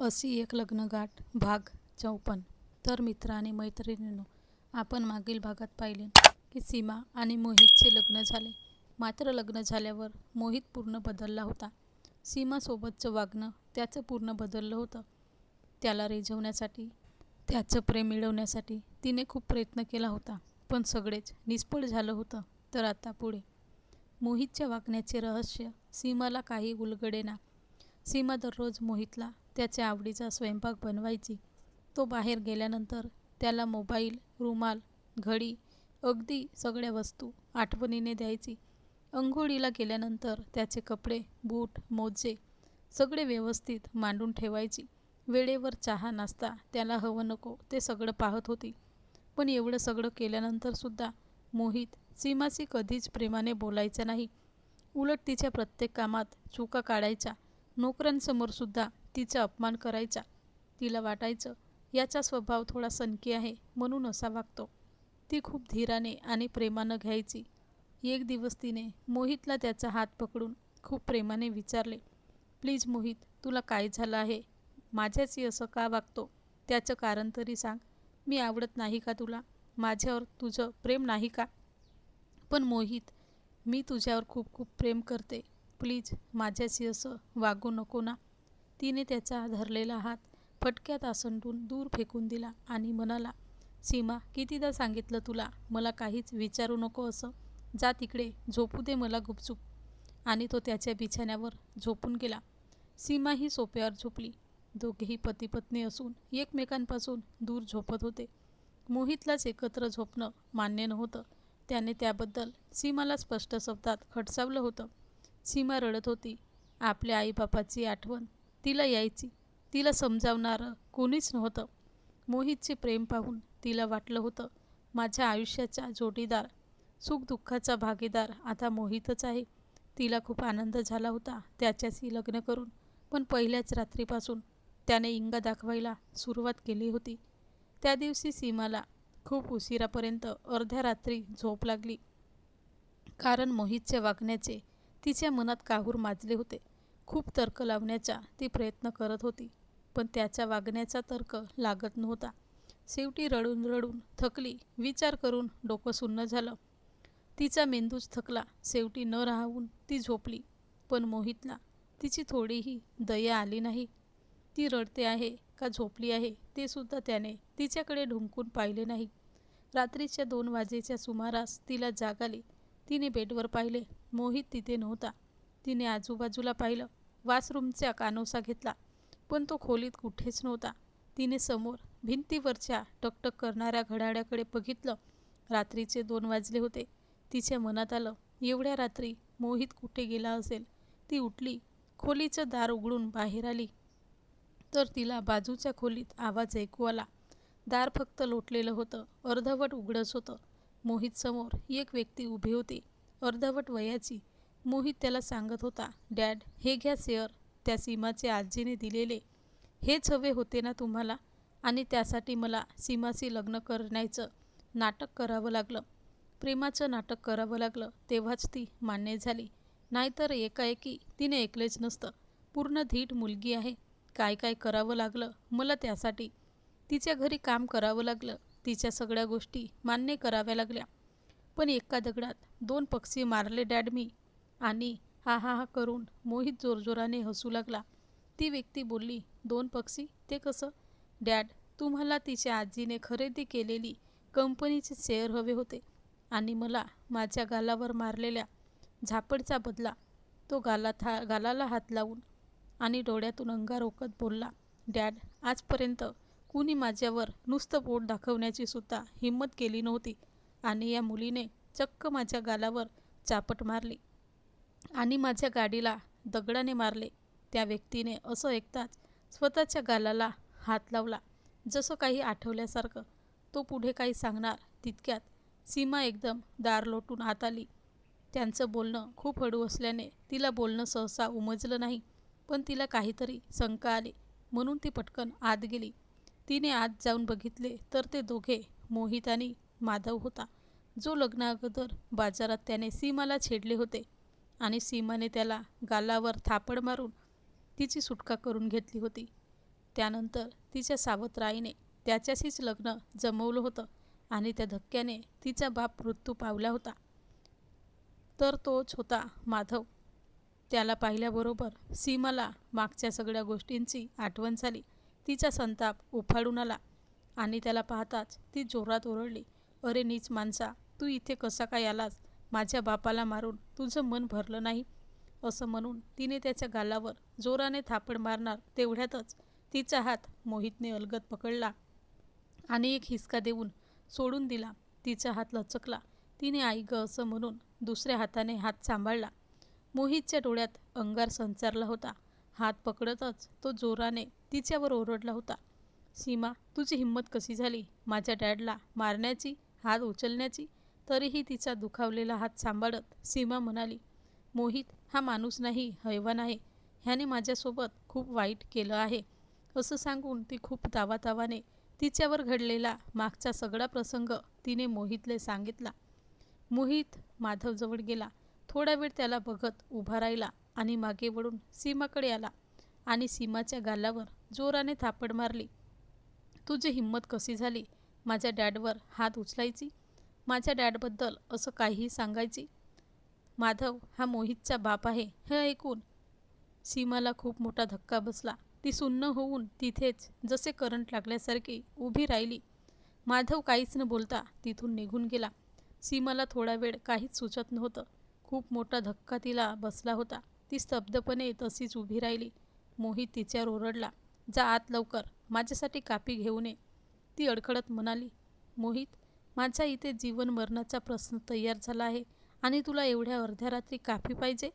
अशी एक लग्नगाठ भाग 54. तर मित्र आणि मैत्रिणींनो, आपण मागील भागात पाहिले की सीमा आणि मोहितचे लग्न झाले. मात्र लग्न झाल्यावर मोहित पूर्ण बदलला होता. सीमासोबतचं वागणं त्याचं पूर्ण बदललं होतं. त्याला रिझवण्यासाठी, त्याचं प्रेम मिळवण्यासाठी तिने खूप प्रयत्न केला होता, पण सगळेच निष्फळ झालं होतं. तर आता पुढे मोहितच्या वागण्याचे रहस्य सीमाला काही उलगडेना. सीमा दररोज मोहितला त्याच्या आवडीचा स्वयंपाक बनवायची. तो बाहेर गेल्यानंतर त्याला मोबाईल, रुमाल, घडी, अगदी सगळ्या वस्तू आठवणीने द्यायची. अंघोळीला गेल्यानंतर त्याचे कपडे, बूट, मोजे सगळे व्यवस्थित मांडून ठेवायची. वेळेवर चहा, नाश्ता त्याला हवं नको ते सगळं पाहत होती. पण एवढं सगळं केल्यानंतरसुद्धा मोहित सीमाशी कधीच प्रेमाने बोलायचा नाही. उलट तिच्या प्रत्येक कामात चुका काढायचा. नोकरांसमोरसुद्धा तिचा अपमान करायचा. तिला वाटायचं याचा स्वभाव थोडा सनकी आहे म्हणून असा वागतो. ती खूप धीराने आणि प्रेमानं घ्यायची. एक दिवस तिने मोहितला त्याचा हात पकडून खूप प्रेमाने विचारले, प्लीज मोहित, तुला काय झालं आहे? माझ्याशी असं का वागतो? त्याचं कारण तरी सांग. मी आवडत नाही का तुला? माझ्यावर तुझं प्रेम नाही का? पण मोहित, मी तुझ्यावर खूप खूप प्रेम करते. प्लीज माझ्याशी असं वागू नको ना. तिने त्याचा धरलेला हात फटक्यात आसंडून दूर फेकून दिला आणि म्हणाला, सीमा, कितीदा सांगितलं तुला मला काहीच विचारू नको असं? जा तिकडे, झोपू दे मला गुपचूप. आणि तो त्याच्या बिछाण्यावर झोपून गेला. सीमा ही सोफ्यावर झोपली. दोघेही पती पत्नी असून एकमेकांपासून दूर झोपत होते. मोहितलाच एकत्र झोपणं मान्य नव्हतं. त्याने त्याबद्दल सीमाला स्पष्ट शब्दात खडसावलं होतं. सीमा रडत होती. आपल्या आईबापाची आठवण तिला यायची. तिला समजावणारं कोणीच नव्हतं. मोहितचे प्रेम पाहून तिला वाटलं होतं, माझ्या आयुष्याचा जोडीदार, सुखदुःखाचा भागीदार आता मोहितच आहे. तिला खूप आनंद झाला होता त्याच्याशी लग्न करून. पण पहिल्याच रात्रीपासून त्याने इंगा दाखवायला सुरुवात केली होती. त्या दिवशी सीमाला खूप उशिरापर्यंत अर्ध्या रात्री झोप लागली. कारण मोहितच्या वागण्याचे तिच्या मनात काहूर माजले होते. खूप तर्क लावण्याचा ती प्रयत्न करत होती, पण त्याच्या वागण्याचा तर्क लागत नव्हता. शेवटी रडून रडून थकली. विचार करून डोकं सुन्न झालं. तिचा मेंदूच थकला. शेवटी न राहून ती झोपली. पण मोहितला तिची थोडीही दया आली नाही. ती रडते आहे का झोपली आहे ते सुद्धा त्याने तिच्याकडे ढुंकून पाहिले नाही. रात्रीच्या 2 वाजेच्या सुमारास तिला जाग आली. तिने बेडवर पाहिले. मोहित तिथे नव्हता. तिने आजूबाजूला पाहिलं. वॉशरूमचा कानोसा घेतला, पण तो खोलीत कुठेच नव्हता. तिने समोर भिंतीवरच्या टकटक करणाऱ्या घड्याळाकडे बघितलं. रात्रीचे 2 वाजले होते. तिच्या मनात आलं, एवढ्या रात्री मोहित कुठे गेला असेल? ती उठली. खोलीचं दार उघडून बाहेर आली तर तिला बाजूच्या खोलीत आवाज ऐकू आला. दार फक्त लोटलेलं होतं, अर्धवट उघडंच होतं. मोहितसमोर एक व्यक्ती उभी होती, अर्धवट वयाची. मोहित त्याला सांगत होता, डॅड, हे घ्या शेअर, त्या सीमाच्या आजीने दिलेले. हेच हवे होते ना तुम्हाला? आणि त्यासाठी मला सीमाशी लग्न करण्याचं नाटक करावं लागलं. प्रेमाचं नाटक करावं लागलं, तेव्हाच ती मान्य झाली. नाहीतर एकाएकी तिने ऐकलेच नसतं. पूर्ण धीट मुलगी आहे. काय काय करावं लागलं मला त्यासाठी. तिच्या घरी काम करावं लागलं. तिच्या सगळ्या गोष्टी मान्य कराव्या लागल्या. पण एका दगडात 2 पक्षी मारले डॅड मी. आणि हा हा हा करून मोहित जोरजोराने हसू लागला. ती व्यक्ती बोलली, 2 पक्षी? ते कसं? डॅड, तुम्हाला तिच्या आजीने खरेदी केलेली कंपनीचे शेअर हवे होते आणि मला माझ्या गालावर मारलेल्या झापडचा बदला. तो गालाला हात लावून आणि डोळ्यातून अंगार ओकत बोलला, डॅड, आजपर्यंत कुणी माझ्यावर नुसतं बोट दाखवण्याची सुद्धा हिंमत केली नव्हती आणि या मुलीने चक्क माझ्या गालावर चापट मारली आणि माझ्या गाडीला दगडाने मारले. त्या व्यक्तीने असं ऐकताच स्वतःच्या गालाला हात लावला, जसं काही आठवल्यासारखं. तो पुढे काही सांगणार तितक्यात सीमा एकदम दार लोटून आत आली. त्यांचं बोलणं खूप हळू असल्याने तिला बोलणं सहसा उमजलं नाही, पण तिला काहीतरी शंका आली म्हणून ती पटकन आत गेली. तिने आत जाऊन बघितले तर ते दोघे मोहित आणि माधव होता, जो लग्नाअगोदर बाजारात त्याने सीमाला छेडले होते आणि सीमाने त्याला गालावर थापड मारून तिची सुटका करून घेतली होती. त्यानंतर तिच्या सावत्र आईने त्याच्याशीच लग्न जमवलं होतं आणि त्या धक्क्याने तिचा बाप मृत्यू पावला होता. तर तोच होता माधव. त्याला पाहिल्याबरोबर सीमाला मागच्या सगळ्या गोष्टींची आठवण झाली. तिचा संताप उफाळून आला आणि त्याला पाहताच ती जोरात ओरडली, "अरे नीच माणसा, तू इथे कसा काय आलास? माझ्या बापाला मारून तुझं मन भरलं नाही?" असं म्हणून तिने त्याच्या गालावर जोराने थापड मारणार तेवढ्यातच तिचा हात मोहितने अलगद पकडला आणि एक हिसका देऊन सोडून दिला. तिचा हात लचकला. तिने "आई ग" असं म्हणून दुसऱ्या हाताने हात सांभाळला. मोहितच्या डोळ्यात अंगार संचारला होता. हात पकडतच तो जोराने तिच्यावर ओरडला होता, "सीमा, तुझी हिंमत कशी झाली माझ्या डॅडला मारण्याची, हात उचलण्याची?" तरीही तिचा दुखावलेला हात सांभाळत सीमा म्हणाली, "मोहित हा माणूस नाही, हैवान आहे. ह्याने माझ्यासोबत खूप वाईट केलं आहे." असं सांगून ती खूप तावातावाने तिच्यावर घडलेला मागचा सगळा प्रसंग तिने मोहितला सांगितला. मोहित माधवजवळ गेला. थोडा वेळ त्याला बघत उभा राहिला आणि मागे वळून सीमाकडे आला आणि सीमाच्या गालावर जोराने थापड मारली. "तुझी हिंमत कशी झाली माझ्या डॅडवर हात उचलायची? माझ्या डॅडबद्दल असं काहीही सांगायची? माधव हा मोहितचा बाप आहे." हे ऐकून सीमाला खूप मोठा धक्का बसला. ती सुन्न होऊन तिथेच जसे करंट लागल्यासारखी उभी राहिली. माधव काहीच न बोलता तिथून निघून गेला. सीमाला थोडा वेळ काहीच सुचत नव्हतं. खूप मोठा धक्का तिला बसला होता. ती स्तब्धपणे तशीच उभी राहिली. मोहित तिच्यावर ओरडला, "जा आत लवकर, माझ्यासाठी कापी घेऊन ये." ती अडखळत म्हणाली, "मोहित, माझा इथे जीवन मरणाचा प्रश्न तयार झाला आहे आणि तुला एवढ्या अर्ध्या रात्री कापी पाहिजे?"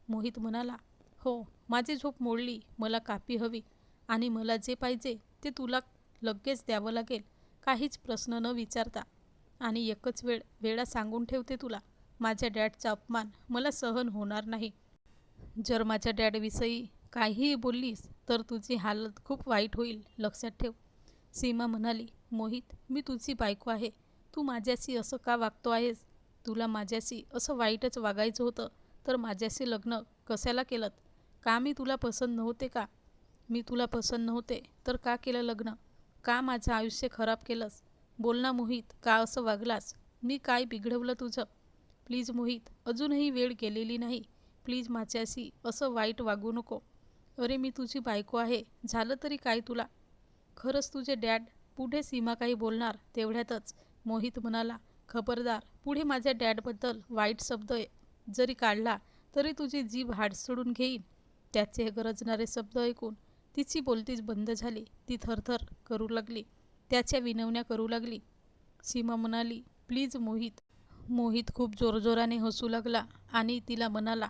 मोहित म्हणाला, "हो, माझी झोप मोडली, मला कापी हवी आणि मला जे पाहिजे ते तुला लगेच द्यावं लागेल, काहीच प्रश्न न विचारता. आणि एकच वेळा सांगून ठेवते तुला, माझ्या डॅडचा अपमान मला सहन होणार नाही. जर माझ्या डॅडविषयी काहीही बोललीस तर तुझी हालत खूप वाईट होईल, लक्षात ठेव." सीमा म्हणाली, "मोहित, मी तुझी बायको आहे. तू माझ्याशी असं का वागतो आहेस? तुला माझ्याशी असं वाईटच वागायचं होतं तर माझ्याशी लग्न कशाला केलं? का मी तुला पसंत नव्हते का? मी तुला पसंत नव्हते तर का केलं लग्न? का माझं आयुष्य खराब केलंस? बोल ना मोहित, का असं वागलास? मी काय बिघडवलं तुझं? प्लीज मोहित, अजूनही वेळ गेलेली नाही. प्लीज माझ्याशी असं वाईट वागू नको. अरे मी तुझी बायको आहे, झालं तरी काय तुला?" "खरंच तुझे डॅड?" पुढे सीमा काही बोलणार तेवढ्यातच मोहित म्हणाला, "खबरदार, पुढे माझ्या डॅडबद्दल वाईट शब्द जरी काढला तरी तुझी जीभ हाडसडून घेईन." त्याचे गरजणारे शब्द ऐकून तिची बोलतीच बंद झाली. ती थरथर करू लागली, त्याच्या विनवण्या करू लागली. सीमा म्हणाली, "प्लीज मोहित." मोहित खूप जोरजोराने हसू लागला आणि तिला म्हणाला,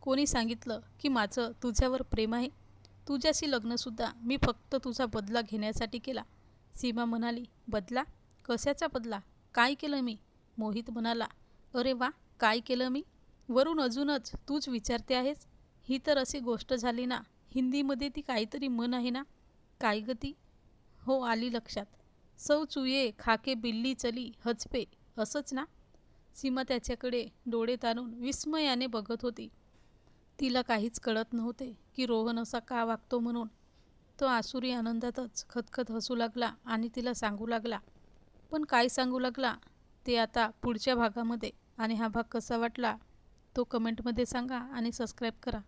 "कोणी सांगितलं की माझं तुझ्यावर प्रेम आहे? तुझ्याशी लग्नसुद्धा मी फक्त तुझा बदला घेण्यासाठी केला." सीमा म्हणाली, "बदला? कशाचा बदला? काय केलं मी?" मोहित म्हणाला, "अरे वा, काय केलं मी? वरून अजूनच तूच विचारते आहेस? ही तर अशी गोष्ट झाली ना, हिंदीमध्ये ती काहीतरी म्हण आहे ना, काय ग ती?" "हो, आली लक्षात. सौ चुये खाके बिल्ली चली हचपे, असंच ना?" सीमा त्याच्याकडे डोळे ताणून विस्मयाने बघत होती. तिला काहीच कळत नव्हते की रोहन असा का वागतो म्हणून. तो आसुरी आनंदातच खदखद हसू लागला आणि तिला सांगू लागला. पण काय सांगू लागला ते आता पुढच्या भागामध्ये. आणि हा भाग कसा वाटला तो कमेंटमध्ये सांगा आणि सबस्क्राईब करा.